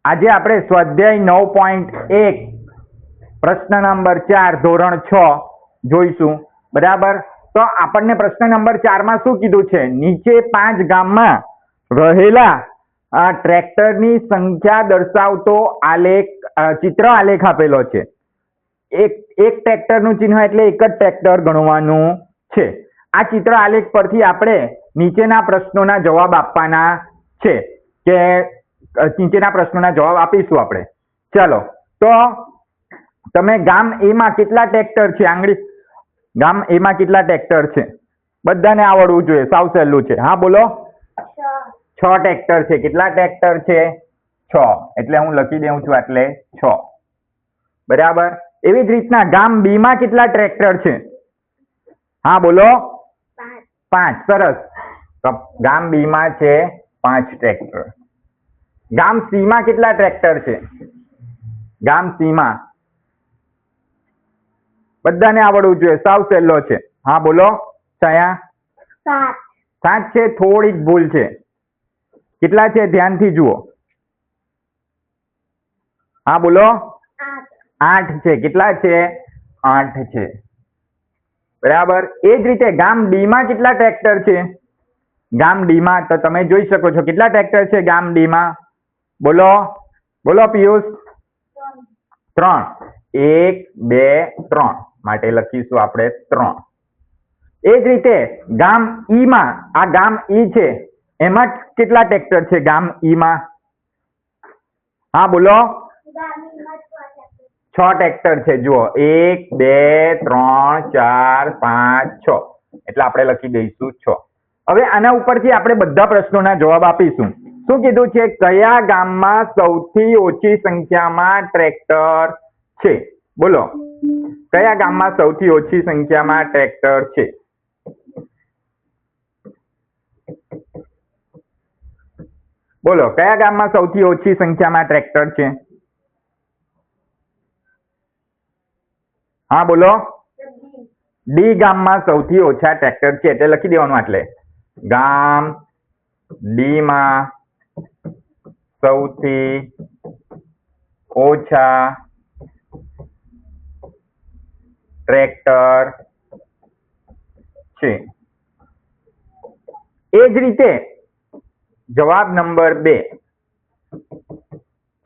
આજે આપણે સ્વાધ્યાય 9.1 પ્રશ્ન નંબર 4 ધોરણ 6 જોઈશું. બરાબર. તો આપણને પ્રશ્ન નંબર 4 માં શું કીધું છે? નીચે 5 ગામમાં રહેલા ટ્રેક્ટરની સંખ્યા દર્શાવતો આલેખ ચિત્ર આલેખ આપેલો છે. એક ટ્રેક્ટરનું ચિહ્ન એટલે એક જ ટ્રેક્ટર ગણવાનું છે. આ ચિત્ર આલેખ પરથી આપણે નીચેના પ્રશ્નોના જવાબ આપવાના છે કે નીચેના પ્રશ્નોના જવાબ આપીશું આપણે. ચાલો, તો તમે ગામ એ માં કેટલા ટ્રેક્ટર છે? આંગળી ગામ એ માં કેટલા ટ્રેક્ટર છે? બધાને આવડવું જોઈએ, સાવ સહેલું છે. હા બોલો. 6 ટ્રેક્ટર છે. કેટલા ટ્રેક્ટર છે? 6. એટલે હું લખી દઉં છું એટલે 6. બરાબર. એવી જ રીતના ગામ બી માં કેટલા ટ્રેક્ટર છે? હા બોલો. 5. સરસ. તો ગામ બી માં છે 5 ટ્રેક્ટર. ગામ સી માં કેટલા ટ્રેક્ટર છે? ગામ સી માં બધાને આવડવું જોઈએ, સાવ સહેલો છે. હા બોલો. છયા 7 છે. થોડીક ભૂલ છે. કેટલા છે? ધ્યાનથી જુઓ. હા બોલો. 8 છે. કેટલા છે? 8 છે. બરાબર. એ જ રીતે ગામ ડી માં કેટલા ટ્રેક્ટર છે? ગામ ડી માં તો તમે જોઈ શકો છો કેટલા ટ્રેક્ટર છે ગામ ડી માં? બોલો બોલો પિયુષ. 3. 1 2 3 માટે લખીશું આપણે 3. એ જ રીતે ગામ ઈ માં, આ ગામ ઈ છે, એમાં કેટલા ટ્રેક્ટર છે ગામ ઈ માં? હા બોલો. 6 ટ્રેક્ટર છે. જુઓ 1 2 3 4 5 6 એટલે આપણે લખી દઈશું 6. હવે આના ઉપરથી આપણે બધા પ્રશ્નોના જવાબ આપીશું. શું કીધું છે? કયા ગામમાં સૌથી ઓછી સંખ્યામાં ટ્રેક્ટર છે? બોલો. કયા ગામમાં સૌથી ઓછી સંખ્યામાં ટ્રેક્ટર છે? બોલો. કયા ગામમાં સૌથી ઓછી સંખ્યામાં ટ્રેક્ટર છે? હા બોલો. ડી ગામમાં સૌથી ઓછા ટ્રેક્ટર છે એટલે લખી દેવાનું. એટલે ગામ ડી માં સૌથી ઓછા ટ્રેક્ટર છે. એ જ રીતે જવાબ નંબર 2.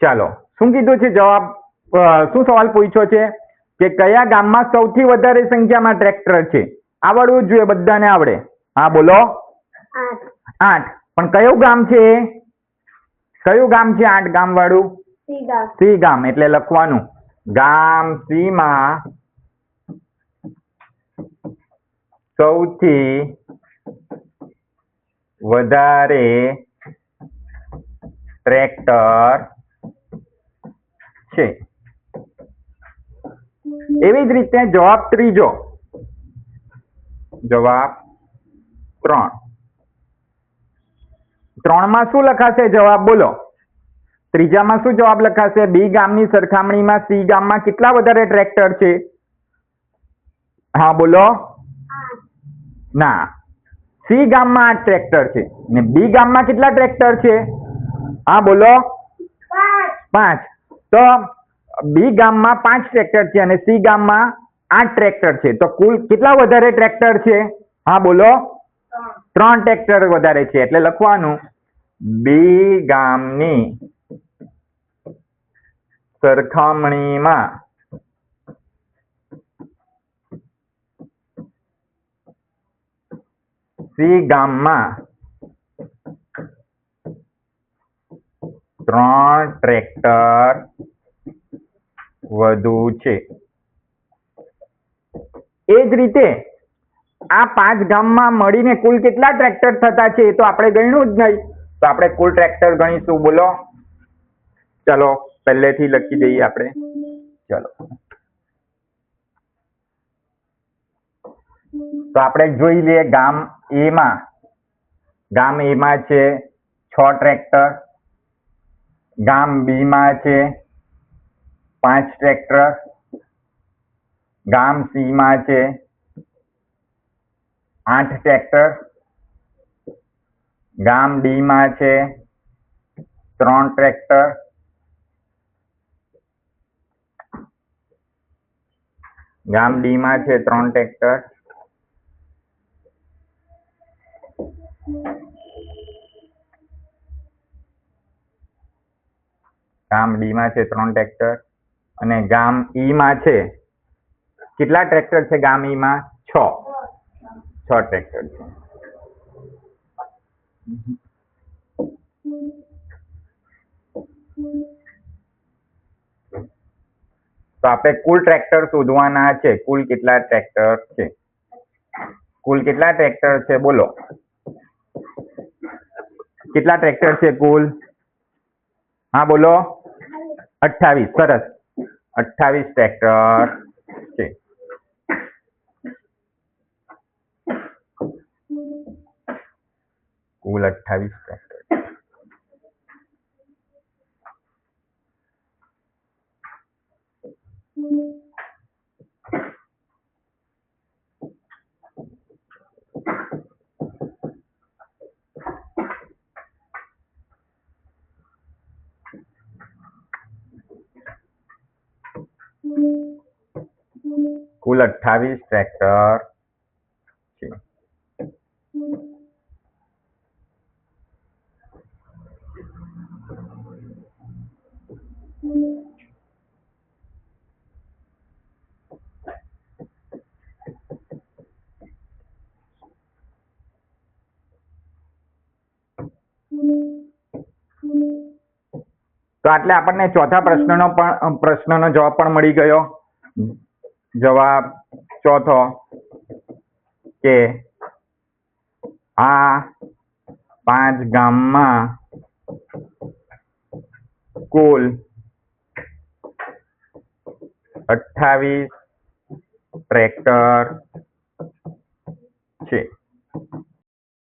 ચાલો, શું કીધું છે જવાબ? શું સવાલ પૂછ્યો છે કે કયા ગામમાં સૌથી વધારે સંખ્યામાં ટ્રેક્ટર છે? આવડવું જોઈએ, બધાને આવડે. હા બોલો. 8. પણ કયું ગામ છે? કયું ગામ છે 8 ગામ વાળું? સી ગામ. એટલે લખવાનું ગામ સી માં સૌથી વધારે ટ્રેક્ટર છે. એવી જ રીતે જવાબ ત્રીજો. જવાબ 3. 3 માં શું લખાશે જવાબ? બોલો. ત્રીજામાં શું જવાબ લખાશે? બી ગામની સરખામણીમાં સી ગામમાં કેટલા વધારે ટ્રેક્ટર છે? હા બોલો. ના, સી ગામમાં 8 ટ્રેક્ટર છે ને બી ગામમાં કેટલા ટ્રેક્ટર છે? હા બોલો. 5. તો બી ગામમાં 5 ટ્રેક્ટર છે અને સી ગામમાં 8 ટ્રેક્ટર છે. તો કુલ કેટલા વધારે ટ્રેક્ટર છે? હા બોલો. 3 ટ્રેક્ટર વધારે છે. એટલે લખવાનું બી ગામની સરખામણીમાં સી ગામમાં 3 ટ્રેક્ટર વધુ છે. એ જ રીતે આ 5 ગામમાં મળીને કુલ કેટલા ટ્રેક્ટર થતા છે? એ તો આપણે ગણ્યું જ નહીં. તો આપણે કુલ ટ્રેક્ટર ગણીશું. બોલો. ચાલો, પહેલેથી લખી દઈએ આપણે. ચાલો, તો આપણે જોઈ લઈએ ગામ એ માં. ગામ એ માં છે 6 ટ્રેક્ટર. ગામ બી માં છે 5 ટ્રેક્ટર. ગામ સી માં છે 8 ટ્રેક્ટર. ગામ ડી માં છે 3 ટ્રેક્ટર. ગામ ડી માં છે 3 ટ્રેક્ટર, ગામ ડી માં છે 3 ટ્રેક્ટર અને ગામ ઈ માં છે કેટલા ટ્રેક્ટર છે? ગામ ઈ માં 6 ટ્રેક્ટર છે. તો આપણે કુલ ટ્રેક્ટર શોધવાના છે. કુલ કેટલા ટ્રેક્ટર છે? કુલ કેટલા ટ્રેક્ટર છે બોલો? કેટલા ટ્રેક્ટર છે કુલ? હા બોલો. 28. સરસ, 28 ટ્રેક્ટર છે. કુલ 28 ટ્રેક્ટર. કુલ 28 ટ્રેક્ટર છે. તો આટલે આપણને ચોથા પ્રશ્નનો જવાબ પણ મળી ગયો. જવાબ ચોથો કે આ 5 ગામમાં કુલ 28 ટ્રેક્ટર છે.